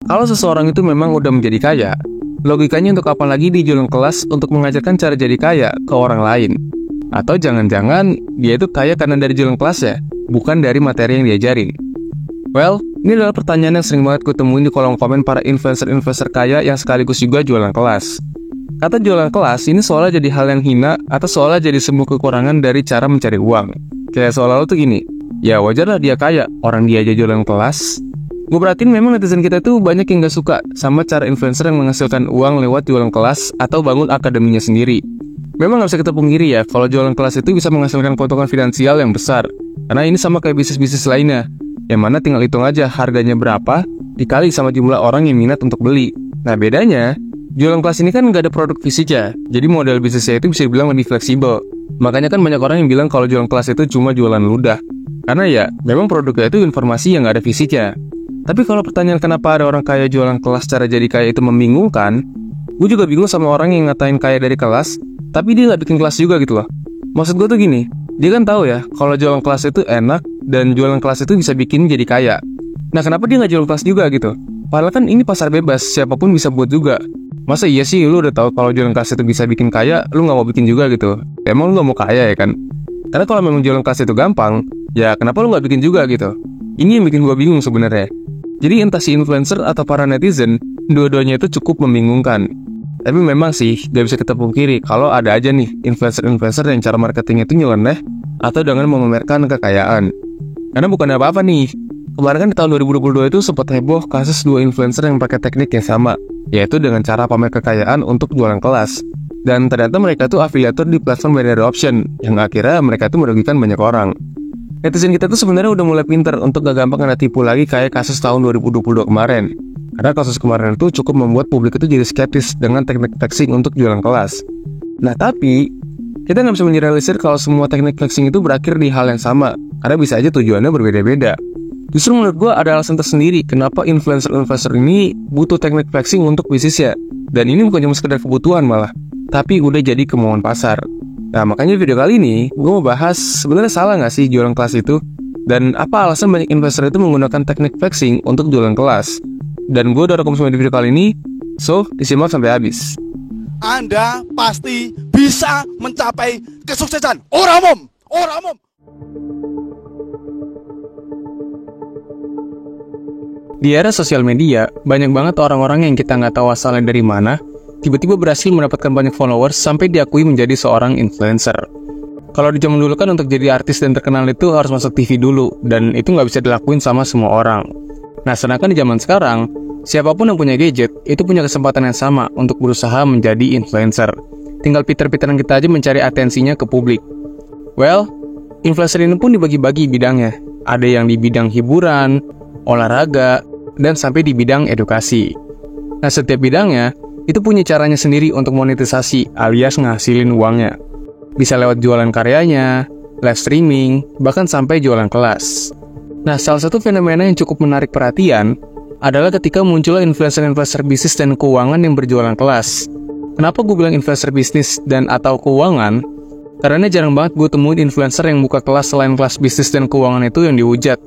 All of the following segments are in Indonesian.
Kalau seseorang itu memang udah menjadi kaya, logikanya untuk apa lagi dia jualan kelas untuk mengajarkan cara jadi kaya ke orang lain? Atau jangan-jangan dia itu kaya karena dari jualan kelas ya, bukan dari materi yang diajarin? Well, ini adalah pertanyaan yang sering banget gue temuin di kolom komen para influencer-influencer kaya yang sekaligus juga jualan kelas. Kata jualan kelas ini seolah jadi hal yang hina atau seolah jadi sebuah kekurangan dari cara mencari uang. Kayak seolah-olah tuh gini, ya wajarlah dia kaya, orang dia aja jualan kelas. Gue perhatiin memang netizen kita tuh banyak yang gak suka sama cara influencer yang menghasilkan uang lewat jualan kelas atau bangun akademinya sendiri. Memang gak bisa kita pungkiri ya, kalau jualan kelas itu bisa menghasilkan keuntungan finansial yang besar. Karena ini sama kayak bisnis-bisnis lainnya, yang mana tinggal hitung aja harganya berapa, dikali sama jumlah orang yang minat untuk beli. Nah bedanya, jualan kelas ini kan nggak ada produk fisiknya, jadi model bisnisnya itu bisa dibilang lebih fleksibel. Makanya kan banyak orang yang bilang kalau jualan kelas itu cuma jualan ludah. Karena ya, memang produknya itu informasi yang nggak ada fisiknya. Tapi kalau pertanyaan kenapa ada orang kaya jualan kelas cara jadi kaya itu membingungkan, gue juga bingung sama orang yang ngatain kaya dari kelas, tapi dia nggak bikin kelas juga gitu loh. Maksud gue tuh gini, dia kan tahu ya kalau jualan kelas itu enak dan jualan kelas itu bisa bikin jadi kaya. Nah kenapa dia nggak jualan kelas juga gitu? Padahal kan ini pasar bebas, siapapun bisa buat juga. Masa iya sih lu udah tahu kalau jualan kelas itu bisa bikin kaya, lu nggak mau bikin juga gitu? Emang lu nggak mau kaya ya kan? Karena kalau memang jualan kelas itu gampang, ya kenapa lu nggak bikin juga gitu? Ini yang bikin gue bingung sebenarnya. Jadi entah si influencer atau para netizen, dua-duanya itu cukup membingungkan. Tapi memang sih, gak bisa kita pungkiri kalau ada aja nih influencer-influencer yang cara marketingnya itu nyeleneh atau dengan memamerkan kekayaan. Karena bukan apa-apa nih. Kemarin kan di tahun 2022 itu sempat heboh kasus dua influencer yang pakai teknik yang sama, yaitu dengan cara pamer kekayaan untuk jualan kelas. Dan ternyata mereka tuh afiliator di platform binary option, yang akhirnya mereka tuh merugikan banyak orang. Netizen kita tuh sebenarnya udah mulai pinter untuk gak gampang kena tipu lagi kayak kasus tahun 2022 kemarin. Karena kasus kemarin itu cukup membuat publik itu jadi skeptis dengan teknik flexing untuk jualan kelas. Nah tapi, kita nggak bisa mengeneralisir kalau semua teknik flexing itu berakhir di hal yang sama, karena bisa aja tujuannya berbeda-beda. Justru menurut gue ada alasan tersendiri kenapa influencer-influencer ini butuh teknik flexing untuk bisnisnya. Dan ini bukan cuma sekedar kebutuhan malah, tapi udah jadi kemauan pasar. Nah makanya video kali ini, gue mau bahas sebenarnya salah nggak sih jualan kelas itu? Dan apa alasan banyak investor itu menggunakan teknik flexing untuk jualan kelas? Dan gue udah rekam semua di video kali ini, so disimak sampai habis. Anda pasti bisa mencapai kesuksesan. Orang umum. Di era sosial media, banyak banget orang-orang yang kita nggak tahu asalnya dari mana, tiba-tiba berhasil mendapatkan banyak followers sampai diakui menjadi seorang influencer. Kalau di zaman dulu kan untuk jadi artis dan terkenal itu harus masuk TV dulu, dan itu nggak bisa dilakuin sama semua orang. Nah, sedangkan di zaman sekarang, siapapun yang punya gadget, itu punya kesempatan yang sama untuk berusaha menjadi influencer. Tinggal pinter-pinteran kita aja mencari atensinya ke publik. Well, influencer ini pun dibagi-bagi bidangnya. Ada yang di bidang hiburan, olahraga, dan sampai di bidang edukasi. Nah, setiap bidangnya, itu punya caranya sendiri untuk monetisasi alias ngasilin uangnya. Bisa lewat jualan karyanya, live streaming, bahkan sampai jualan kelas. Nah, salah satu fenomena yang cukup menarik perhatian adalah ketika munculnya influencer-influencer bisnis dan keuangan yang berjualan kelas. Kenapa gue bilang influencer bisnis dan atau keuangan? Karena jarang banget gue temuin influencer yang buka kelas selain kelas bisnis dan keuangan itu yang dihujat.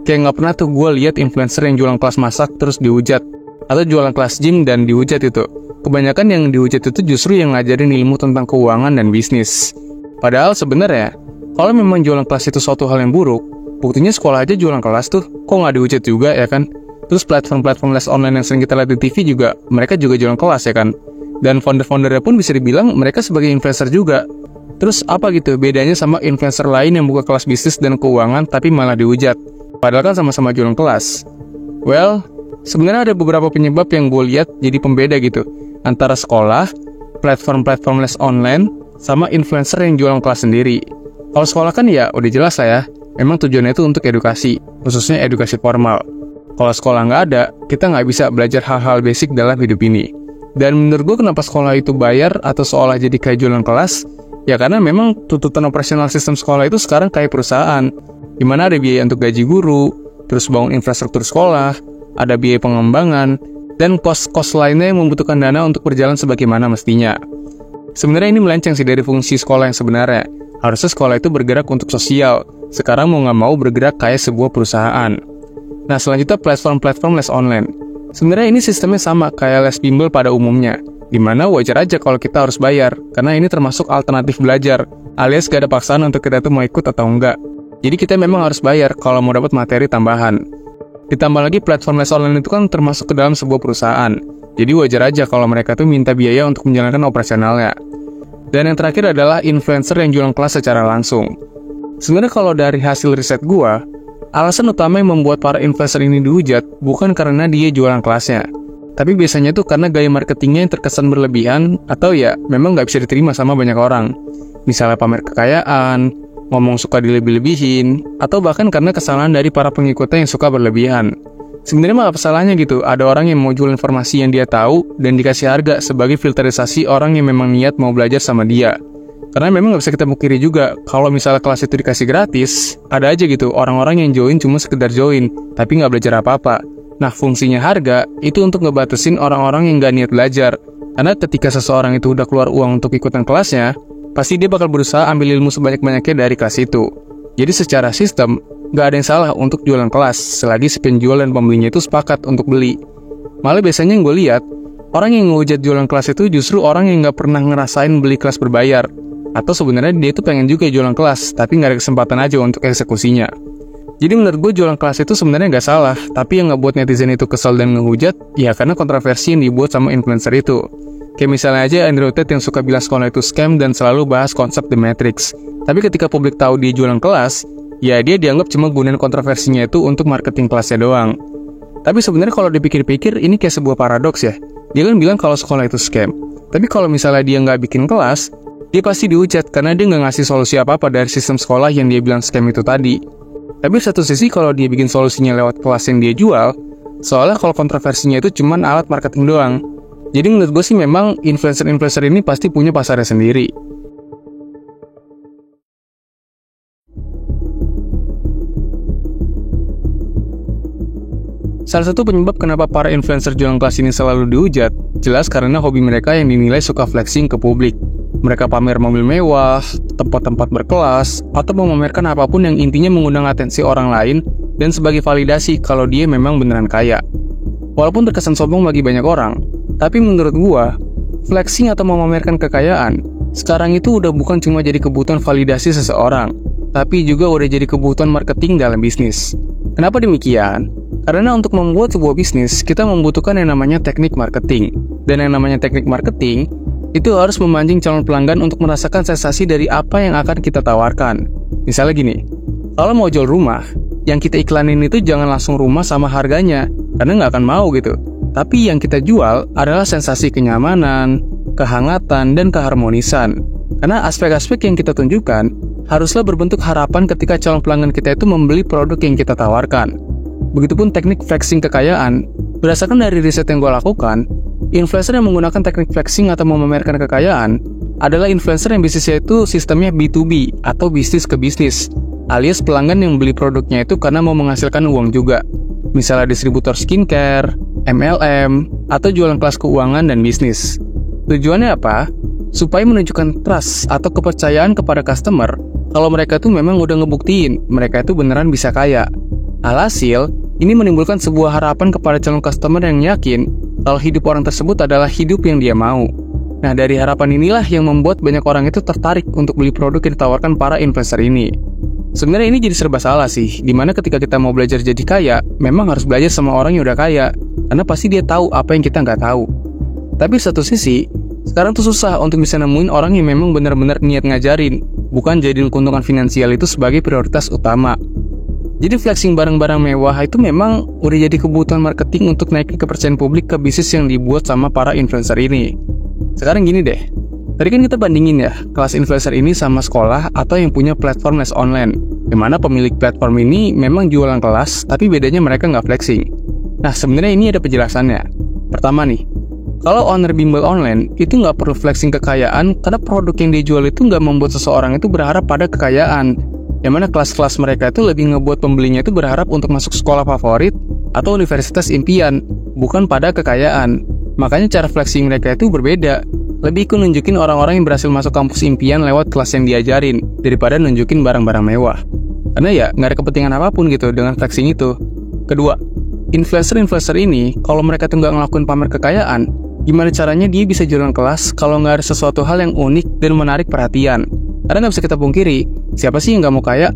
Kayak nggak pernah tuh gue lihat influencer yang jualan kelas masak terus dihujat, atau jualan kelas gym dan dihujat itu. Kebanyakan yang dihujat itu justru yang ngajarin ilmu tentang keuangan dan bisnis. Padahal sebenarnya, kalau memang jualan kelas itu suatu hal yang buruk, buktinya sekolah aja jualan kelas tuh, kok nggak dihujat juga ya kan? Terus platform-platform les online yang sering kita lihat di TV juga, mereka juga jualan kelas ya kan? Dan founder-foundernya pun bisa dibilang mereka sebagai influencer juga. Terus apa gitu bedanya sama influencer lain yang buka kelas bisnis dan keuangan tapi malah dihujat? Padahal kan sama-sama jualan kelas. Well, sebenarnya ada beberapa penyebab yang gue lihat jadi pembeda gitu antara sekolah, platform-platform les online, sama influencer yang jualan kelas sendiri. Kalau sekolah kan ya udah jelas lah ya, memang tujuannya itu untuk edukasi, khususnya edukasi formal. Kalau sekolah nggak ada, kita nggak bisa belajar hal-hal basic dalam hidup ini. Dan menurut gue kenapa sekolah itu bayar atau seolah jadi kayak jualan kelas? Ya karena memang tuntutan operasional sistem sekolah itu sekarang kayak perusahaan, dimana ada biaya untuk gaji guru, terus bangun infrastruktur sekolah, ada biaya pengembangan, dan kos-kos lainnya yang membutuhkan dana untuk berjalan sebagaimana mestinya. Sebenarnya ini melenceng sih dari fungsi sekolah yang sebenarnya. Harusnya sekolah itu bergerak untuk sosial, sekarang mau nggak mau bergerak kayak sebuah perusahaan. Nah, selanjutnya platform-platform les online. Sebenarnya ini sistemnya sama kayak les bimbel pada umumnya, dimana wajar aja kalau kita harus bayar, karena ini termasuk alternatif belajar, alias gak ada paksaan untuk kita tuh mau ikut atau enggak. Jadi kita memang harus bayar kalau mau dapat materi tambahan. Ditambah lagi platform les online itu kan termasuk ke dalam sebuah perusahaan, jadi wajar aja kalau mereka tuh minta biaya untuk menjalankan operasionalnya. Dan yang terakhir adalah influencer yang jualan kelas secara langsung. Sebenarnya kalau dari hasil riset gua, alasan utama yang membuat para influencer ini dihujat bukan karena dia jualan kelasnya, tapi biasanya tuh karena gaya marketingnya yang terkesan berlebihan atau ya memang nggak bisa diterima sama banyak orang. Misalnya pamer kekayaan, ngomong suka dilebih-lebihin, atau bahkan karena kesalahan dari para pengikutnya yang suka berlebihan. Sebenarnya malah salahnya gitu, ada orang yang mau jual informasi yang dia tahu dan dikasih harga sebagai filterisasi orang yang memang niat mau belajar sama dia. Karena memang nggak bisa kita pungkiri juga, kalau misalnya kelas itu dikasih gratis, ada aja gitu orang-orang yang join cuma sekedar join, tapi nggak belajar apa-apa. Nah, fungsinya harga itu untuk ngebatasin orang-orang yang nggak niat belajar. Karena ketika seseorang itu udah keluar uang untuk ikutan kelasnya, pasti dia bakal berusaha ambil ilmu sebanyak-banyaknya dari kelas itu. Jadi secara sistem, nggak ada yang salah untuk jualan kelas, selagi si penjual dan pembelinya itu sepakat untuk beli. Malah biasanya yang gue lihat, orang yang ngehujat jualan kelas itu justru orang yang nggak pernah ngerasain beli kelas berbayar. Atau sebenarnya dia itu pengen juga jualan kelas, tapi nggak ada kesempatan aja untuk eksekusinya. Jadi menurut gue jualan kelas itu sebenarnya nggak salah, tapi yang ngebuat netizen itu kesal dan ngehujat, ya karena kontroversi yang dibuat sama influencer itu. Kayak misalnya aja Andrew Tate yang suka bilang sekolah itu scam dan selalu bahas konsep The Matrix. Tapi ketika publik tahu dia jualan kelas, ya dia dianggap cuma gunain kontroversinya itu untuk marketing kelasnya doang. Tapi sebenarnya kalau dipikir-pikir, ini kayak sebuah paradoks ya. Dia kan bilang kalau sekolah itu scam. Tapi kalau misalnya dia nggak bikin kelas, dia pasti dihujat karena dia nggak ngasih solusi apa-apa dari sistem sekolah yang dia bilang scam itu tadi. Tapi satu sisi kalau dia bikin solusinya lewat kelas yang dia jual, soalnya kalau kontroversinya itu cuma alat marketing doang. Jadi menurut gue sih memang influencer-influencer ini pasti punya pasarnya sendiri. Salah satu penyebab kenapa para influencer jualan kelas ini selalu dihujat, jelas karena hobi mereka yang dinilai suka flexing ke publik. Mereka pamer mobil mewah, tempat-tempat berkelas, atau memamerkan apapun yang intinya mengundang atensi orang lain dan sebagai validasi kalau dia memang beneran kaya. Walaupun terkesan sombong bagi banyak orang, tapi menurut gua, flexing atau memamerkan kekayaan sekarang itu udah bukan cuma jadi kebutuhan validasi seseorang, tapi juga udah jadi kebutuhan marketing dalam bisnis. Kenapa demikian? Karena untuk membuat sebuah bisnis, kita membutuhkan yang namanya teknik marketing. Dan yang namanya teknik marketing, itu harus memancing calon pelanggan untuk merasakan sensasi dari apa yang akan kita tawarkan. Misalnya gini, kalau mau jual rumah, yang kita iklanin itu jangan langsung rumah sama harganya, karena nggak akan mau gitu. Tapi yang kita jual adalah sensasi kenyamanan, kehangatan, dan keharmonisan. Karena aspek-aspek yang kita tunjukkan haruslah berbentuk harapan ketika calon pelanggan kita itu membeli produk yang kita tawarkan. Begitupun teknik flexing kekayaan, berdasarkan dari riset yang gue lakukan, influencer yang menggunakan teknik flexing atau memamerkan kekayaan adalah influencer yang bisnisnya itu sistemnya B2B atau bisnis ke bisnis, alias pelanggan yang beli produknya itu karena mau menghasilkan uang juga. Misalnya distributor skincare, MLM, atau jualan kelas keuangan dan bisnis. Tujuannya apa? Supaya menunjukkan trust atau kepercayaan kepada customer kalau mereka tuh memang udah ngebuktiin mereka itu beneran bisa kaya. Alhasil, ini menimbulkan sebuah harapan kepada calon customer yang yakin kalau hidup orang tersebut adalah hidup yang dia mau. Nah, dari harapan inilah yang membuat banyak orang itu tertarik untuk beli produk yang ditawarkan para influencer ini. Sebenarnya ini jadi serba salah sih, dimana ketika kita mau belajar jadi kaya, memang harus belajar sama orang yang udah kaya, karena pasti dia tahu apa yang kita nggak tahu. Tapi satu sisi, sekarang tuh susah untuk bisa nemuin orang yang memang benar-benar niat ngajarin, bukan jadiin keuntungan finansial itu sebagai prioritas utama. Jadi flexing barang-barang mewah itu memang udah jadi kebutuhan marketing untuk naikin kepercayaan publik ke bisnis yang dibuat sama para influencer ini. Sekarang gini deh, tadi kan kita bandingin ya, kelas influencer ini sama sekolah atau yang punya platform les online, dimana pemilik platform ini memang jualan kelas, tapi bedanya mereka nggak flexing. Nah, sebenarnya ini ada penjelasannya. Pertama nih, kalau owner bimbel online itu nggak perlu flexing kekayaan karena produk yang dijual itu nggak membuat seseorang itu berharap pada kekayaan. Yang mana kelas-kelas mereka itu lebih ngebuat pembelinya itu berharap untuk masuk sekolah favorit atau universitas impian, bukan pada kekayaan. Makanya cara flexing mereka itu berbeda. Lebih ke nunjukin orang-orang yang berhasil masuk kampus impian lewat kelas yang diajarin, daripada nunjukin barang-barang mewah. Karena ya nggak ada kepentingan apapun gitu dengan flexing itu. Kedua, influencer-influencer ini, kalau mereka tuh nggak ngelakuin pamer kekayaan, gimana caranya dia bisa jualan kelas kalau nggak ada sesuatu hal yang unik dan menarik perhatian? Karena nggak bisa kita pungkiri, siapa sih yang nggak mau kaya?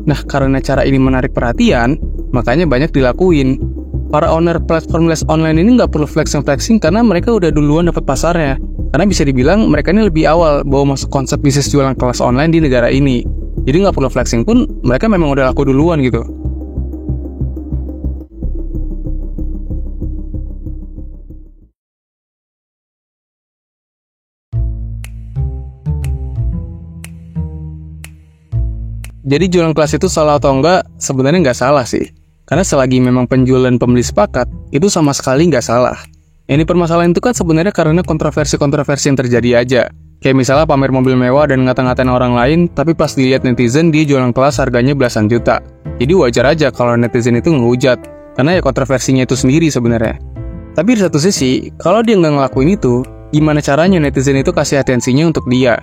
Nah, karena cara ini menarik perhatian, makanya banyak dilakuin. Para owner platform les online ini nggak perlu flexing-flexing karena mereka udah duluan dapat pasarnya. Karena bisa dibilang mereka ini lebih awal bawa masuk konsep bisnis jualan kelas online di negara ini. Jadi nggak perlu flexing pun, mereka memang udah laku duluan gitu. Jadi jualan kelas itu salah atau enggak, sebenarnya nggak salah sih. Karena selagi memang penjual dan pembeli sepakat, itu sama sekali nggak salah. Ini permasalahan itu kan sebenarnya karena kontroversi-kontroversi yang terjadi aja. Kayak misalnya pamer mobil mewah dan ngata-ngatain orang lain, tapi pas dilihat netizen dia jualan kelas harganya belasan juta. Jadi wajar aja kalau netizen itu ngehujat, karena ya kontroversinya itu sendiri sebenarnya. Tapi di satu sisi, kalau dia nggak ngelakuin itu, gimana caranya netizen itu kasih atensinya untuk dia?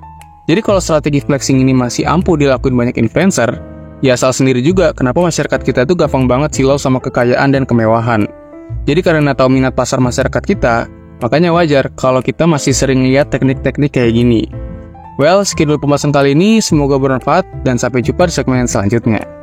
Jadi kalau strategi flexing ini masih ampuh dilakuin banyak influencer, ya asal sendiri juga kenapa masyarakat kita tuh gampang banget silau sama kekayaan dan kemewahan. Jadi karena tahu minat pasar masyarakat kita, makanya wajar kalau kita masih sering lihat teknik-teknik kayak gini. Well, sekian dulu pembahasan kali ini, semoga bermanfaat dan sampai jumpa di segmen selanjutnya.